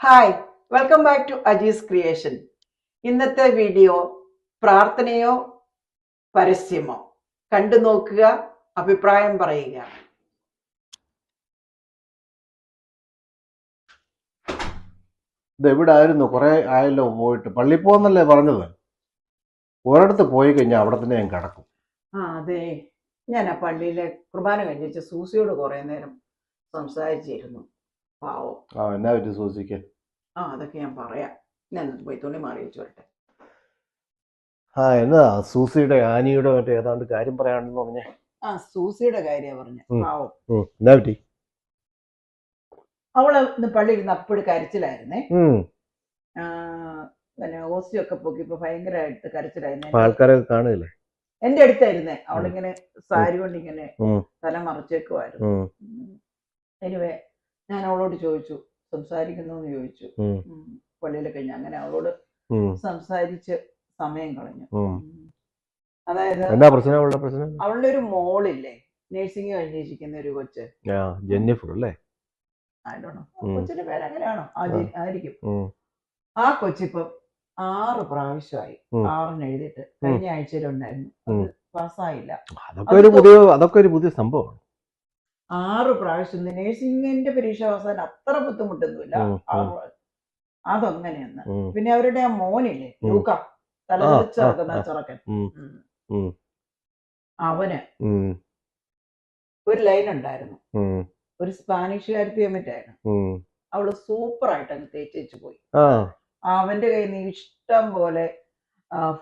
Hi, welcome back to Aji's creation. ഇന്നത്തെ video പ്രാർത്ഥനയോ പരസ്യമോ കണ്ടു നോക്കുക, അഭിപ്രായം പറയുക. ഇതെവിടെ ആയിരുന്നു? കുറെ ആയല്ലോ പോയിട്ട്. പള്ളി പോകുന്നല്ലേ പറഞ്ഞത്? ഒരിടത്ത് പോയി കഴിഞ്ഞാൽ അവിടെ തന്നെ ഞാൻ കിടക്കും. അതെ, ഞാൻ ആ പള്ളിയിലെ കുർബാന കഴിഞ്ഞ സൂസിയോട് കുറെ നേരം സംസാരിച്ചിരുന്നു. പാവം. എന്നാ പറ്റി സൂസിക്ക്? അതൊക്കെ ഞാൻ പറയാം. ഞാൻ പോയി തുണി മാറി വെച്ചു വരട്ടെ. എന്നാ സൂസിയുടെ ആനിയുടെ മറ്റേ ഏതാണ്ട് കാര്യം പറയാണെന്ന് പറഞ്ഞേ. സൂസിയുടെ കാര്യം പറഞ്ഞ. പാവം. എന്നാ പറ്റി? അവള് ഇന്ന് പള്ളി ഇരുന്ന് അപ്പോഴും കരച്ചിലായിരുന്നേ. പിന്നെ ഓസിയൊക്കെ പൊക്കിപ്പോ ഭയങ്കരമായിട്ട് കരച്ചിലായിരുന്നേ. ആൾക്കാരൊക്കെ കാണുകയല്ലേ? എന്റെ അടുത്തായിരുന്നേ. അവളിങ്ങനെ സാരി കൊണ്ട് ഇങ്ങനെ തല മറച്ചേക്കുമായിരുന്നു. എനിവേ ഞാൻ അവളോട് ചോദിച്ചു, സംസാരിക്കുന്നു എന്ന് ചോദിച്ചു. പള്ളിയിൽ കഴിഞ്ഞ അങ്ങനെ അവളോട് സംസാരിച്ച് സമയം കളഞ്ഞു. അതായത് അവളുടെ ഒരു മോളില്ലേ, നേഴ്സിംഗ് കഴിഞ്ഞിരിക്കുന്ന ഒരു കൊച്ച്, ജെന്നിഫർ അല്ലേ? കൊച്ചിന്റെ പേര് അങ്ങനെയാണോ? ആയിരിക്കും. ആ കൊച്ചിപ്പം 6 പ്രാവശ്യമായി 6 എഴുതിയിട്ട്. കഴിഞ്ഞ ആഴ്ചയിലുണ്ടായിരുന്നു, അത് പാസ്സായില്ല. അതൊക്കെ ഒരു പുതിയ സംഭവമാണ്. 6 പ്രാവശ്യം നേഴ്സിംഗിന്റെ പരീക്ഷ അവസാനം അത്ര ബുദ്ധിമുട്ടൊന്നുമില്ല. അതങ്ങനെയെന്ന്. പിന്നെ അവരുടെ ആ മോനില്ലേ, ലൂക്ക, തലതെറിച്ചിറക്കുന്ന ചെറുക്കൻ, അവന് ഒരു ലൈൻ ഉണ്ടായിരുന്നു. ഒരു സ്പാനിഷുകാരത്തി വന്നിട്ടായിരുന്നു. അവള് സൂപ്പറായിട്ട് അങ്ങ് തേച്ചു പോയി. അവന്റെ കയ്യിൽ നിന്ന് ഇഷ്ടം പോലെ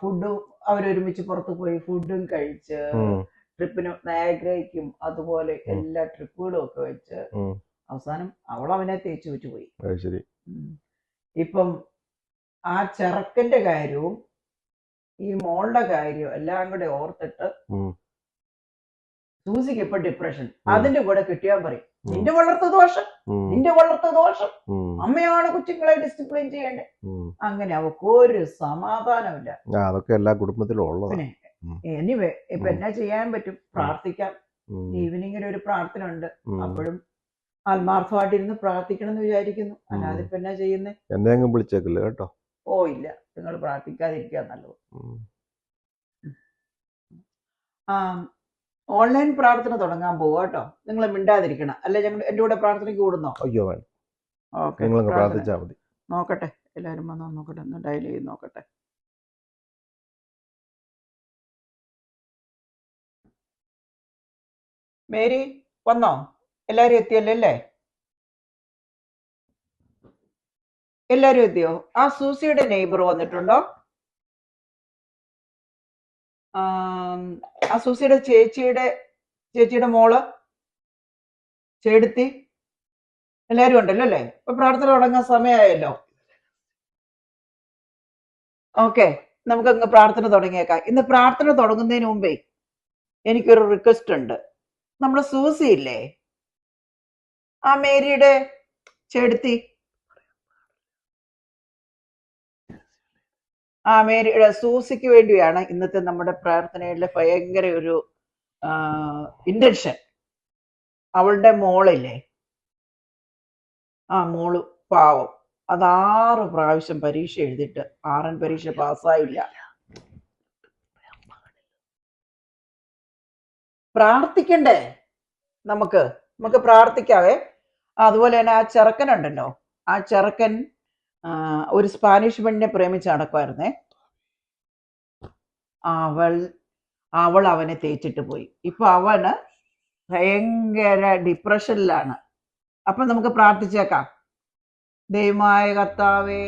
ഫുഡും, അവരൊരുമിച്ച് പുറത്തു പോയി ഫുഡും കഴിച്ച്, ട്രിപ്പിന് നയാഗ്രയ്ക്കും അതുപോലെ എല്ലാ ട്രിപ്പുകളും ഒക്കെ വെച്ച് അവസാനം അവൾ അവനെ തേച്ചു വെച്ചു പോയി. ഇപ്പം ആ ചെറുക്കന്റെ കാര്യവും ഈ മോളുടെ കാര്യവും എല്ലാം കൂടെ ഓർത്തിട്ട് സൂസിക്ക് ഇപ്പൊ ഡിപ്രഷൻ. അതിന്റെ കൂടെ കിട്ടിയാൻ പറയും, നിന്റെ വളർത്തു ദോഷം, നിന്റെ വളർത്തു ദോഷം, അമ്മയാണ് കൊച്ചുങ്ങളെ ഡിസിപ്ലിൻ ചെയ്യേണ്ടത്. അങ്ങനെ അവൾക്ക് ഒരു സമാധാനമില്ല. അതൊക്കെ എല്ലാ കുടുംബത്തിലും ഉള്ളത്. പിന്നെ എനിവേ ഇപ്പൊ എന്നാ ചെയ്യാൻ പറ്റും? പ്രാർത്ഥിക്കാം. ഈവനിങ്ങിൽ ഒരു പ്രാർത്ഥന ഉണ്ട്, അപ്പോഴും ആത്മാർത്ഥമായിട്ടിരുന്ന് പ്രാർത്ഥിക്കണം എന്ന് വിചാരിക്കുന്നു. അല്ലാതെ ഇപ്പൊ എന്നാ ചെയ്യുന്നേ? എന്നെ വിളിച്ചേക്കില്ല കേട്ടോ. ഇല്ല, നിങ്ങൾ പ്രാർത്ഥിക്കാതിരിക്കുക നല്ലത്. ഓൺലൈൻ പ്രാർത്ഥന തുടങ്ങാൻ പോവാ കേട്ടോ. നിങ്ങൾ മിണ്ടാതിരിക്കണം, അല്ലെ ഞങ്ങൾ എന്റെ കൂടെ പ്രാർത്ഥനയ്ക്ക് കൂടുന്നോ? അയ്യോ വേണം. ഓക്കെ, പ്രാർത്ഥിച്ചാൽ മതി. നോക്കട്ടെ, എല്ലാവരും വന്നോ നോക്കട്ടെ, ഒന്ന് ഡയൽ ചെയ്ത് നോക്കട്ടെ. മേരി വന്നോ? എല്ലാരും എത്തിയല്ലേ അല്ലേ? എല്ലാരും എത്തിയോ? ആ സൂസിയുടെ നെയ്ബർ വന്നിട്ടുണ്ടോ? ആ സൂസിയുടെ ചേച്ചിയുടെ മോള് ചേടുത്തി എല്ലാരും ഉണ്ടല്ലോ അല്ലേ? ഇപ്പൊ പ്രാർത്ഥന തുടങ്ങാൻ സമയമായല്ലോ. ഓക്കെ, നമുക്ക് അങ്ങ് പ്രാർത്ഥന തുടങ്ങിയേക്കാം. ഇന്ന് പ്രാർത്ഥന തുടങ്ങുന്നതിന് മുമ്പേ എനിക്കൊരു റിക്വസ്റ്റ് ഉണ്ട്. നമ്മുടെ സൂസി ഇല്ലേ, ആ മേരിയുടെ ചേടുത്തി, മേരിയുടെ സൂസിക്ക് വേണ്ടിയാണ് ഇന്നത്തെ നമ്മുടെ പ്രാർത്ഥനയിലെ ഭയങ്കര ഒരു ഇന്റൻഷൻ. അവളുടെ മോളില്ലേ, മോള് പാവം, അത് 6 പ്രാവശ്യം പരീക്ഷ എഴുതിയിട്ട് 6 പരീക്ഷ പാസ്സായില്ല. പ്രാർത്ഥിക്കണ്ടേ? നമുക്ക് പ്രാർത്ഥിക്കാവേ. അതുപോലെ തന്നെ ആ ചെറുക്കനുണ്ടല്ലോ, ആ ചെറുക്കൻ ഒരു സ്പാനിഷ് പെണ്ണിനെ പ്രേമിച്ച് നടക്കുമായിരുന്നേ. അവൾ അവനെ തേച്ചിട്ട് പോയി. ഇപ്പൊ അവന് ഭയങ്കര ഡിപ്രഷനിലാണ്. അപ്പൊ നമുക്ക് പ്രാർത്ഥിച്ചേക്കാം. ദൈവമായ കർത്താവേ,